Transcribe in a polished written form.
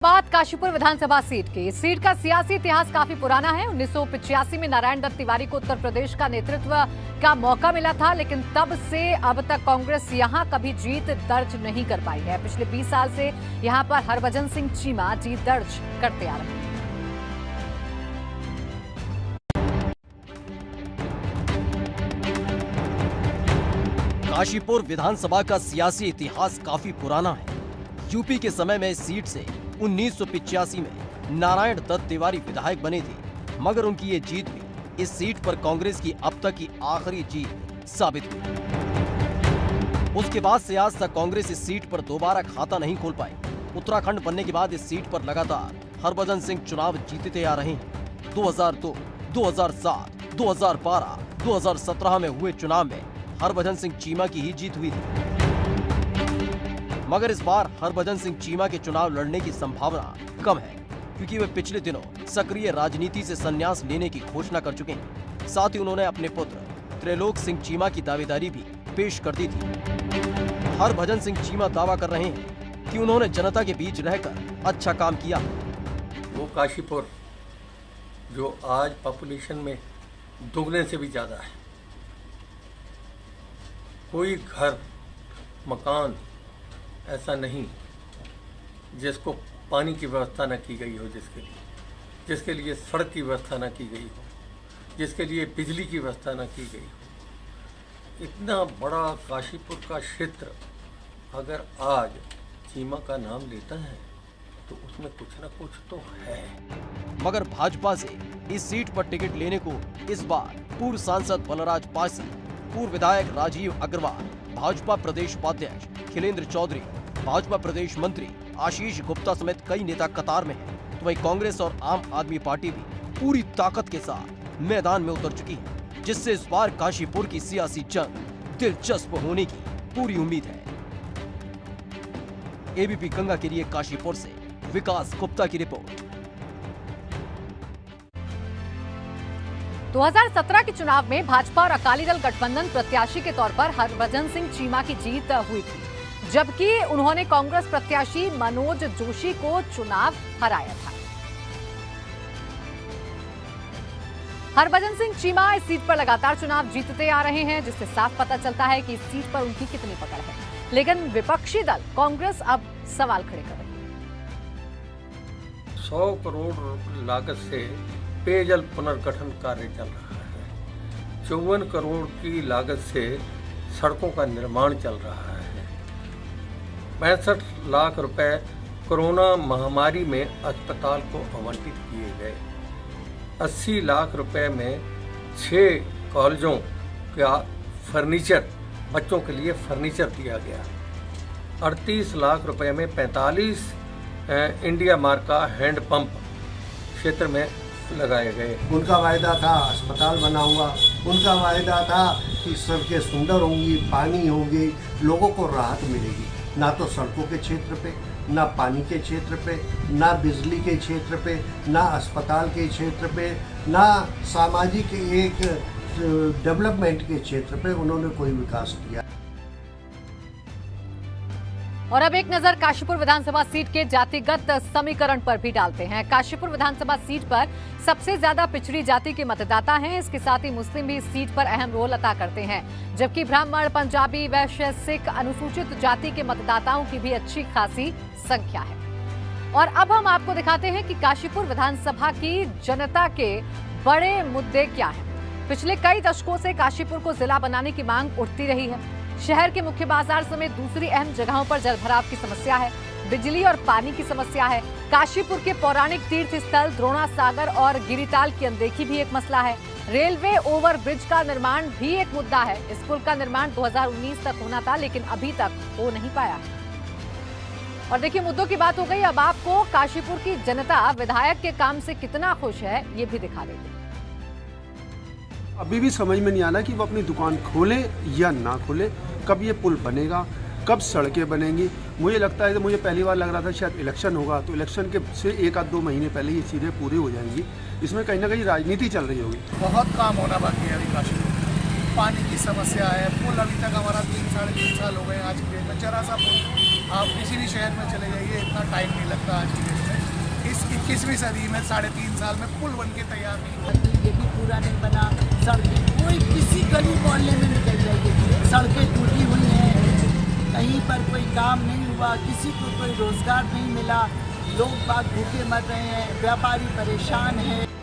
बात काशीपुर विधानसभा सीट की। इस सीट का सियासी इतिहास काफी पुराना है। 1985 में नारायण दत्त तिवारी को उत्तर प्रदेश का नेतृत्व का मौका मिला था, लेकिन तब से अब तक कांग्रेस यहां कभी जीत दर्ज नहीं कर पाई है। पिछले 20 साल से यहां पर हरभजन सिंह चीमा जीत दर्ज करते आ रहे हैं। काशीपुर विधानसभा का सियासी इतिहास काफी पुराना है। यूपी के समय में इस सीट से 1985 में नारायण दत्त तिवारी विधायक बने थे, मगर उनकी ये जीत भी इस सीट पर कांग्रेस की अब तक की आखिरी जीत साबित हुई। उसके बाद से आज तक कांग्रेस इस सीट पर दोबारा खाता नहीं खोल पाई। उत्तराखंड बनने के बाद इस सीट पर लगातार हरभजन सिंह चुनाव जीतते आ रहे हैं। 2002, 2007, 2012, 2017 में हुए चुनाव में हरभजन सिंह चीमा की ही जीत हुई थी, मगर इस बार हरभजन सिंह चीमा के चुनाव लड़ने की संभावना कम है, क्योंकि वे पिछले दिनों सक्रिय राजनीति से संन्यास लेने की घोषणा कर चुके हैं। साथ ही उन्होंने अपने पुत्र त्रिलोक सिंह चीमा की दावेदारी भी पेश कर दी थी। हरभजन सिंह चीमा दावा कर रहे हैं कि उन्होंने जनता के बीच रहकर अच्छा काम किया। वो काशीपुर जो आज पॉपुलेशन में दुगने से भी ज्यादा है, कोई घर मकान ऐसा नहीं जिसको पानी की व्यवस्था न की गई हो, जिसके लिए सड़क की व्यवस्था न की गई हो, जिसके लिए बिजली की व्यवस्था न की गई हो। इतना बड़ा काशीपुर का क्षेत्र अगर आज चीमा का नाम लेता है तो उसमें कुछ न कुछ तो है। मगर भाजपा से इस सीट पर टिकट लेने को इस बार पूर्व सांसद बलराज पासी, पूर्व विधायक राजीव अग्रवाल, भाजपा प्रदेश उपाध्यक्ष खिलेंद्र चौधरी, भाजपा प्रदेश मंत्री आशीष गुप्ता समेत कई नेता कतार में हैं। तो वहीं कांग्रेस और आम आदमी पार्टी भी पूरी ताकत के साथ मैदान में उतर चुकी है, जिससे इस बार काशीपुर की सियासी जंग दिलचस्प होने की पूरी उम्मीद है। एबीपी गंगा के लिए काशीपुर से विकास गुप्ता की रिपोर्ट। 2017 के चुनाव में भाजपा और अकाली दल गठबंधन प्रत्याशी के तौर पर हरभजन सिंह चीमा की जीत हुई थी, जबकि उन्होंने कांग्रेस प्रत्याशी मनोज जोशी को चुनाव हराया था। हरभजन सिंह चीमा इस सीट पर लगातार चुनाव जीतते आ रहे हैं, जिससे साफ पता चलता है कि इस सीट पर उनकी कितनी पकड़ है। लेकिन विपक्षी दल कांग्रेस अब सवाल खड़े कर रही है। 100 करोड़ लागत से पेयजल पुनर्गठन कार्य चल रहा है। 54 करोड़ की लागत से सड़कों का निर्माण चल रहा है। 65 लाख रुपए कोरोना महामारी में अस्पताल को आवंटित किए गए। 80 लाख रुपए में 6 कॉलेजों का फर्नीचर, बच्चों के लिए फर्नीचर दिया गया। 38 लाख रुपए में 45 इंडिया मार्क का हैंड पंप क्षेत्र में लगाए गए। उनका वायदा था अस्पताल बनाऊंगा, उनका वायदा था कि सड़कें सुंदर होंगी, पानी होगी, लोगों को राहत मिलेगी। ना तो सड़कों के क्षेत्र पे, ना पानी के क्षेत्र पे, ना बिजली के क्षेत्र पे, ना अस्पताल के क्षेत्र पे, ना सामाजिक एक डेवलपमेंट के क्षेत्र पे उन्होंने कोई विकास किया। और अब एक नजर काशीपुर विधानसभा सीट के जातिगत समीकरण पर भी डालते हैं। काशीपुर विधानसभा सीट पर सबसे ज्यादा पिछड़ी जाति के मतदाता हैं। इसके साथ ही मुस्लिम भी इस सीट पर अहम रोल अदा करते हैं, जबकि ब्राह्मण, पंजाबी, वैश्य, सिख, अनुसूचित जाति के मतदाताओं की भी अच्छी खासी संख्या है। और अब हम आपको दिखाते हैं कि काशीपुर विधानसभा की जनता के बड़े मुद्दे क्या हैं। पिछले कई दशकों से काशीपुर को जिला बनाने की मांग उठती रही है। शहर के मुख्य बाजार समेत दूसरी अहम जगहों पर जलभराव की समस्या है, बिजली और पानी की समस्या है। काशीपुर के पौराणिक तीर्थ स्थल द्रोणा सागर और गिरिताल की अनदेखी भी एक मसला है। रेलवे ओवर ब्रिज का निर्माण भी एक मुद्दा है। इस पुल का निर्माण 2019 तक होना था, लेकिन अभी तक हो नहीं पाया। और देखिए, मुद्दों की बात हो गई। अब आपको काशीपुर की जनता विधायक के काम से कितना खुश है, ये भी दिखा देते हैं। अभी भी समझ में नहीं आ रहा कि वो अपनी दुकान खोले या ना खोले, कब ये पुल बनेगा, कब सड़कें बनेंगी। मुझे लगता है, मुझे पहली बार लग रहा था शायद इलेक्शन होगा, तो इलेक्शन के से 1-2 महीने पहले ये चीज़ें पूरी हो जाएंगी। इसमें कहीं ना कहीं राजनीति चल रही होगी। बहुत काम होना बाकी है अभी काशीपुर। पानी की समस्या है, पुल अभी तक हमारा 3-3.5 साल हो गए आज के डेट में। जरा सा पुल आप किसी भी शहर में चले जाइए, इतना टाइम नहीं लगता आज की डेट में। 21वीं सदी में 3.5 साल में पुल बन के तैयार नहीं हुआ। ये भी पूरा नहीं बना। सड़कें कोई किसी गली मोहल्ले में निकल जाइए, सड़कें टूटी हुई हैं, कहीं पर कोई काम नहीं हुआ, किसी को कोई रोजगार नहीं मिला, लोग बाग भूखे मर रहे हैं, व्यापारी परेशान हैं।